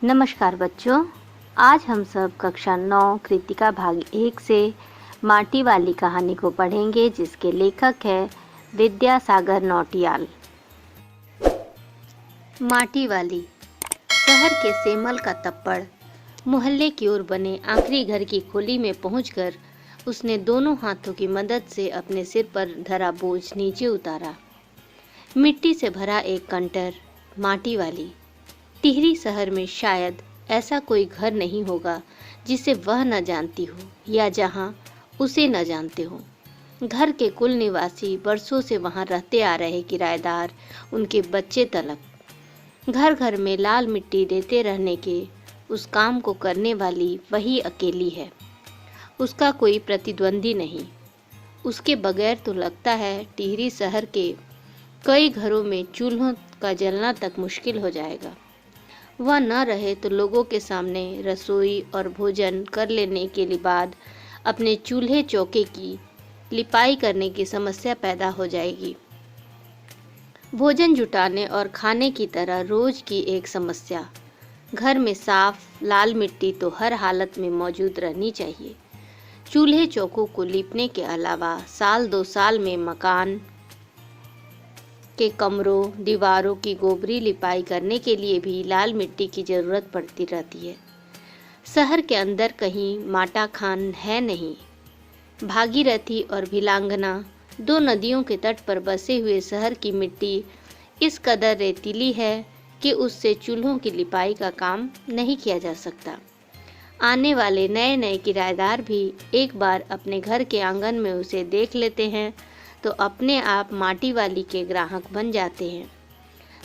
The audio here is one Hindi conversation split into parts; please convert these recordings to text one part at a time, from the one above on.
नमस्कार बच्चों, आज हम सब कक्षा 9 कृतिका भाग 1 से माटी वाली कहानी को पढ़ेंगे, जिसके लेखक है विद्यासागर नौटियाल। माटी वाली। शहर के सेमल का तप्पड़ मोहल्ले की ओर बने आखिरी घर की खोली में पहुंचकर उसने दोनों हाथों की मदद से अपने सिर पर धरा बोझ नीचे उतारा। मिट्टी से भरा एक कंटर, माटी वाली। टिहरी शहर में शायद ऐसा कोई घर नहीं होगा जिसे वह न जानती हो या जहां उसे न जानते हो। घर के कुल निवासी, बरसों से वहां रहते आ रहे किराएदार, उनके बच्चे तलक। घर घर में लाल मिट्टी देते रहने के उस काम को करने वाली वही अकेली है। उसका कोई प्रतिद्वंदी नहीं। उसके बगैर तो लगता है टिहरी शहर के कई घरों में चूल्हों का जलना तक मुश्किल हो जाएगा। वह न रहे तो लोगों के सामने रसोई और भोजन कर लेने के बाद अपने चूल्हे चौके की लिपाई करने की समस्या पैदा हो जाएगी। भोजन जुटाने और खाने की तरह रोज की एक समस्या। घर में साफ लाल मिट्टी तो हर हालत में मौजूद रहनी चाहिए। चूल्हे चौकों को लीपने के अलावा साल 2 साल में मकान के कमरों, दीवारों की गोबरी लिपाई करने के लिए भी लाल मिट्टी की ज़रूरत पड़ती रहती है। शहर के अंदर कहीं माटा खान है नहीं। भागीरथी और भिलांगना, 2 नदियों के तट पर बसे हुए शहर की मिट्टी इस कदर रेतीली है कि उससे चूल्हों की लिपाई का काम नहीं किया जा सकता। आने वाले नए नए किराएदार भी एक बार अपने घर के आंगन में उसे देख लेते हैं तो अपने आप माटी वाली के ग्राहक बन जाते हैं।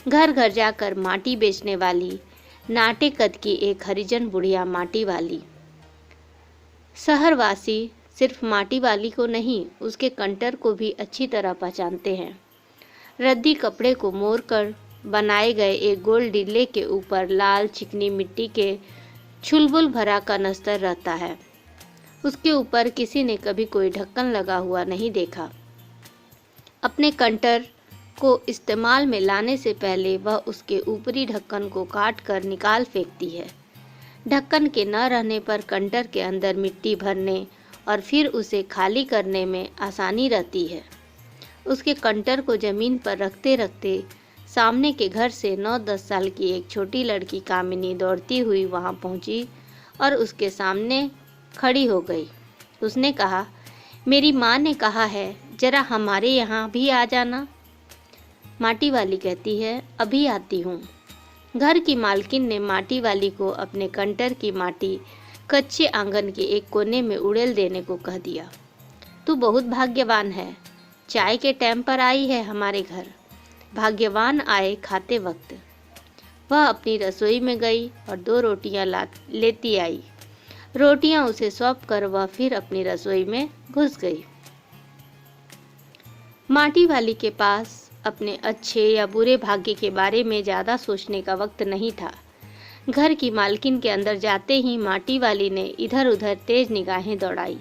घर घर जाकर माटी बेचने वाली नाटे कद की एक हरिजन बुढ़िया माटी वाली। शहरवासी सिर्फ माटी वाली को नहीं, उसके कंटर को भी अच्छी तरह पहचानते हैं। रद्दी कपड़े को मोड़कर बनाए गए एक गोल डिल्ले के ऊपर लाल चिकनी मिट्टी के छुलबुल भरा कनस्तर रहता है। उसके ऊपर किसी ने कभी कोई ढक्कन लगा हुआ नहीं देखा। अपने कंटर को इस्तेमाल में लाने से पहले वह उसके ऊपरी ढक्कन को काट कर निकाल फेंकती है। ढक्कन के न रहने पर कंटर के अंदर मिट्टी भरने और फिर उसे खाली करने में आसानी रहती है। उसके कंटर को ज़मीन पर रखते रखते सामने के घर से 9-10 साल की एक छोटी लड़की कामिनी दौड़ती हुई वहां पहुंची और उसके सामने खड़ी हो गई। उसने कहा, मेरी माँ ने कहा है जरा हमारे यहाँ भी आ जाना। माटी वाली कहती है, अभी आती हूँ। घर की मालकिन ने माटी वाली को अपने कंटर की माटी कच्चे आंगन के एक कोने में उड़ेल देने को कह दिया। तू बहुत भाग्यवान है, चाय के टाइम पर आई है हमारे घर। भाग्यवान आए खाते वक्त। वह अपनी रसोई में गई और 2 रोटियां लेती आई। रोटियां उसे सौंप कर वह फिर अपनी रसोई में घुस गई। माटी वाली के पास अपने अच्छे या बुरे भाग्य के बारे में ज़्यादा सोचने का वक्त नहीं था। घर की मालकिन के अंदर जाते ही माटी वाली ने इधर उधर तेज निगाहें दौड़ाई।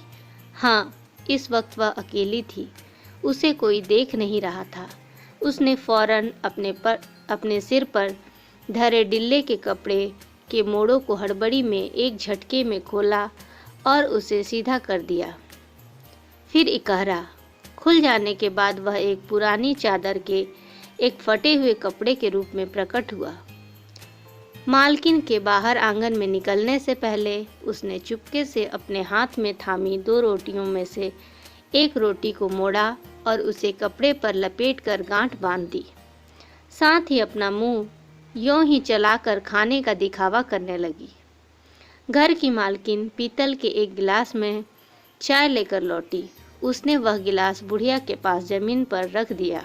हाँ, इस वक्त वह अकेली थी। उसे कोई देख नहीं रहा था। उसने फौरन अपने सिर पर धरे डिल्ले के कपड़े के मोड़ों को हड़बड़ी में एक झटके में खोला और उसे सीधा कर दिया। फिर इकहरा खुल जाने के बाद वह एक पुरानी चादर के एक फटे हुए कपड़े के रूप में प्रकट हुआ। मालकिन के बाहर आंगन में निकलने से पहले उसने चुपके से अपने हाथ में थामी 2 रोटियों में से एक रोटी को मोड़ा और उसे कपड़े पर लपेटकर गांठ बांध दी। साथ ही अपना मुंह यों ही चलाकर खाने का दिखावा करने लगी। घर की मालकिन पीतल के एक गिलास में चाय लेकर लौटी। उसने वह गिलास बुढ़िया के पास जमीन पर रख दिया।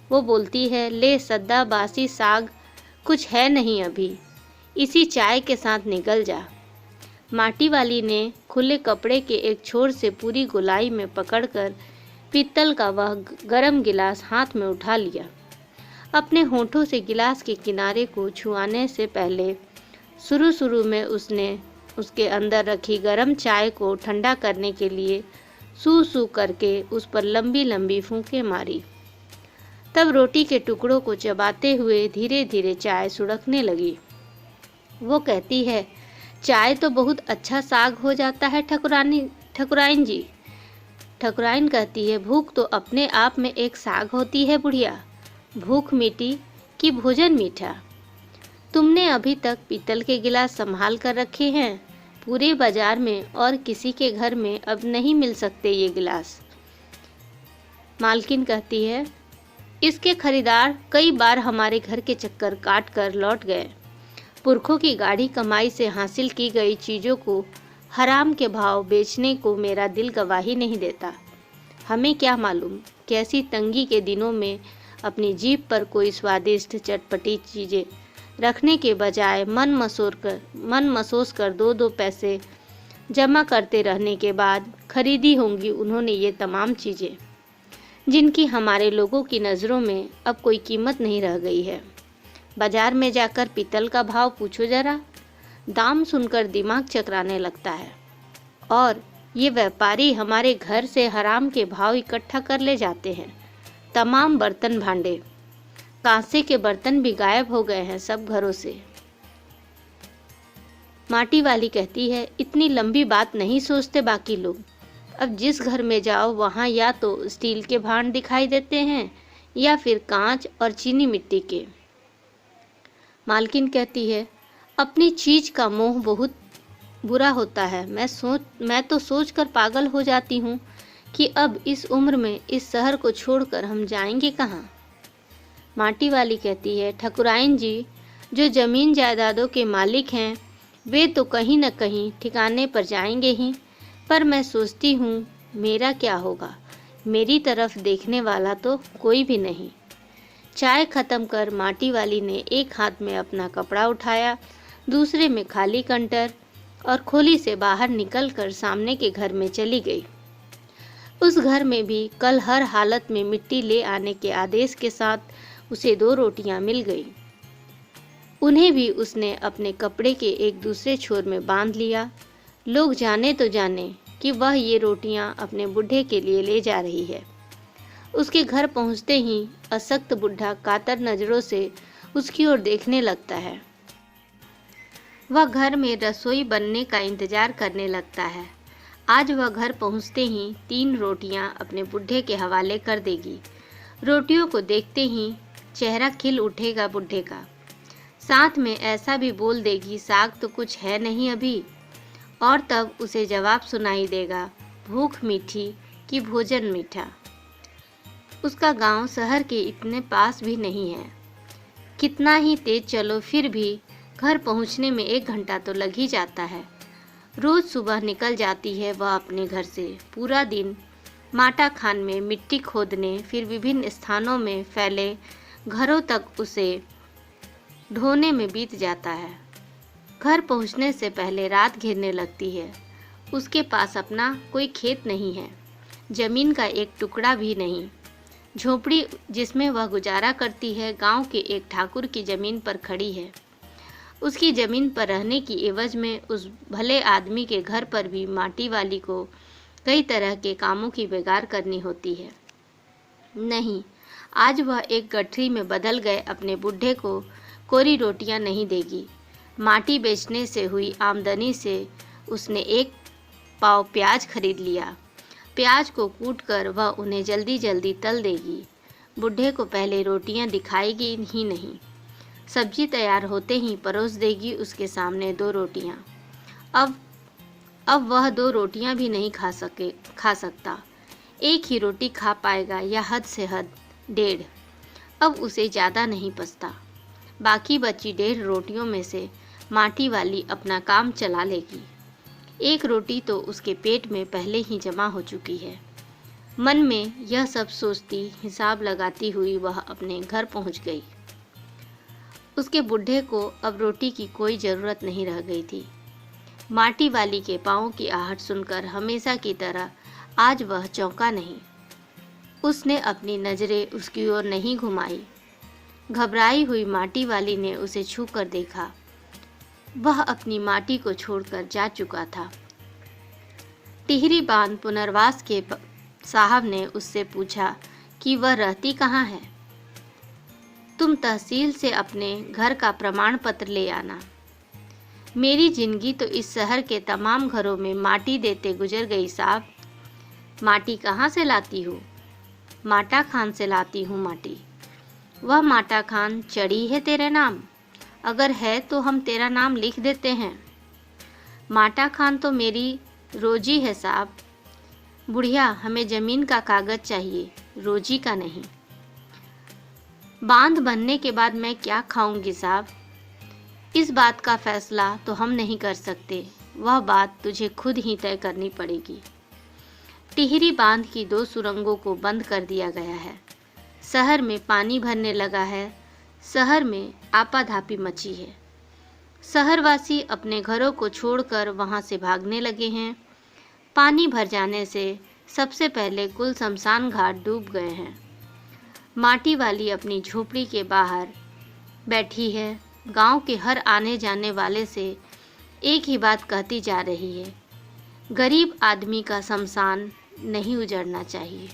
वो बोलती है, ले सद्दा बासी साग कुछ है नहीं अभी, इसी चाय के साथ निकल जा। माटी वाली ने खुले कपड़े के एक छोर से पूरी गोलाई में पकड़कर पीतल का वह गरम गिलास हाथ में उठा लिया। अपने होठों से गिलास के किनारे को छुआने से पहले शुरू में उसने उसके अंदर रखी गरम चाय को ठंडा करने के लिए सू सू करके उस पर लंबी लंबी फूंकें मारी। तब रोटी के टुकड़ों को चबाते हुए धीरे धीरे चाय सुड़कने लगी। वो कहती है, चाय तो बहुत अच्छा साग हो जाता है ठकुराइन जी। ठकुराइन कहती है, भूख तो अपने आप में एक साग होती है बुढ़िया, भूख मीठी कि भोजन मीठा। तुमने अभी तक पीतल के गिलास संभाल कर रखे हैं, पूरे बाजार में और किसी के घर में अब नहीं मिल सकते ये गिलास। मालकिन कहती है, इसके खरीदार कई बार हमारे घर के चक्कर काट कर लौट गए। पुरखों की गाढ़ी कमाई से हासिल की गई चीज़ों को हराम के भाव बेचने को मेरा दिल गवाही नहीं देता। हमें क्या मालूम कैसी तंगी के दिनों में अपनी जीभ पर कोई स्वादिष्ट चटपटी चीज़ें रखने के बजाय मन मसोस कर 2-2 पैसे जमा करते रहने के बाद खरीदी होंगी उन्होंने ये तमाम चीज़ें, जिनकी हमारे लोगों की नज़रों में अब कोई कीमत नहीं रह गई है। बाजार में जाकर पीतल का भाव पूछो जरा, दाम सुनकर दिमाग चकराने लगता है। और ये व्यापारी हमारे घर से हराम के भाव इकट्ठा कर ले जाते हैं। तमाम बर्तन भांडे, कांसे के बर्तन भी गायब हो गए हैं सब घरों से। माटी वाली कहती है, इतनी लंबी बात नहीं सोचते बाकी लोग। अब जिस घर में जाओ वहाँ या तो स्टील के भांड दिखाई देते हैं या फिर कांच और चीनी मिट्टी के। मालकिन कहती है, अपनी चीज का मोह बहुत बुरा होता है। मैं तो सोचकर पागल हो जाती हूँ कि अब इस उम्र में इस शहर को छोड़कर हम जाएंगे कहाँ। माटी वाली कहती है, ठकुराइन जी, जो जमीन जायदादों के मालिक हैं वे तो कहीं न कहीं ठिकाने पर जाएंगे ही, पर मैं सोचती हूँ मेरा क्या होगा, मेरी तरफ देखने वाला तो कोई भी नहीं। चाय खत्म कर माटी वाली ने एक हाथ में अपना कपड़ा उठाया, दूसरे में खाली कंटर, और खोली से बाहर निकलकर सामने के घर में चली गई। उस घर में भी कल हर हालत में मिट्टी ले आने के आदेश के साथ उसे 2 रोटियां मिल गई। उन्हें भी उसने अपने कपड़े के एक दूसरे छोर में बांध लिया। लोग जाने तो जाने कि वह ये रोटियां अपने बुढ़े के लिए ले जा रही है। उसके घर पहुंचते ही असक्त बुढ़ा कातर नज़रों से उसकी ओर देखने लगता है। वह घर में रसोई बनने का इंतजार करने लगता है। आज वह घर पहुंचते ही 3 रोटियां अपने बुढ़े के हवाले कर देगी। रोटियों को देखते ही चेहरा खिल उठेगा बुढ़े का। साथ में ऐसा भी बोल देगी, साग तो कुछ है नहीं अभी। और तब उसे जवाब सुनाई देगा, भूख मीठी कि भोजन मीठा। उसका गांव शहर के इतने पास भी नहीं है। कितना ही तेज चलो फिर भी घर पहुंचने में 1 घंटा तो लग ही जाता है। रोज सुबह निकल जाती है वह अपने घर से। पूरा दिन माटा खान में मिट्टी खोदने, फिर विभिन्न स्थानों में फैले घरों तक उसे ढोने में बीत जाता है। घर पहुंचने से पहले रात घिरने लगती है। उसके पास अपना कोई खेत नहीं है, जमीन का एक टुकड़ा भी नहीं। झोपड़ी जिसमें वह गुजारा करती है गांव के एक ठाकुर की जमीन पर खड़ी है। उसकी जमीन पर रहने की एवज में उस भले आदमी के घर पर भी माटी वाली को कई तरह के कामों की बेगार करनी होती है। नहीं, आज वह एक गठरी में बदल गए अपने बुढ़े को कोरी रोटियां नहीं देगी। माटी बेचने से हुई आमदनी से उसने 1 पाव प्याज खरीद लिया। प्याज को कूटकर वह उन्हें जल्दी जल्दी तल देगी। बुढ़े को पहले रोटियां दिखाएगी ही नहीं, सब्जी तैयार होते ही परोस देगी उसके सामने 2 रोटियां। अब वह 2 रोटियां भी नहीं खा सकता। 1 ही रोटी खा पाएगा या हद से हद 1.5। अब उसे ज़्यादा नहीं पचता। बाकी बची 1.5 रोटियों में से माटी वाली अपना काम चला लेगी। 1 रोटी तो उसके पेट में पहले ही जमा हो चुकी है। मन में यह सब सोचती, हिसाब लगाती हुई वह अपने घर पहुंच गई। उसके बुढ़े को अब रोटी की कोई ज़रूरत नहीं रह गई थी। माटी वाली के पाँव की आहट सुनकर हमेशा की तरह आज वह चौंका नहीं। उसने अपनी नज़रें उसकी ओर नहीं घुमाई। घबराई हुई माटी वाली ने उसे छू कर देखा। वह अपनी माटी को छोड़कर जा चुका था। टिहरी बांध पुनर्वास के साहब ने उससे पूछा कि वह रहती कहाँ है। तुम तहसील से अपने घर का प्रमाण पत्र ले आना। मेरी जिंदगी तो इस शहर के तमाम घरों में माटी देते गुजर गई साहब। माटी कहाँ से लाती हूँ? माटा खान से लाती हूँ माटी। वह माटा खान चढ़ी है तेरे नाम? अगर है तो हम तेरा नाम लिख देते हैं। माटा खान तो मेरी रोजी है साहब। बुढ़िया, हमें ज़मीन का कागज़ चाहिए, रोजी का नहीं। बांध बनने के बाद मैं क्या खाऊंगी साहब? इस बात का फैसला तो हम नहीं कर सकते, वह बात तुझे खुद ही तय करनी पड़ेगी। टिहरी बांध की 2 सुरंगों को बंद कर दिया गया है। शहर में पानी भरने लगा है। शहर में आपाधापी मची है। शहरवासी अपने घरों को छोड़कर वहां से भागने लगे हैं। पानी भर जाने से सबसे पहले कुल शमशान घाट डूब गए हैं। माटी वाली अपनी झोपड़ी के बाहर बैठी है। गांव के हर आने जाने वाले से एक ही बात कहती जा रही है, गरीब आदमी का शमशान नहीं उजड़ना चाहिए।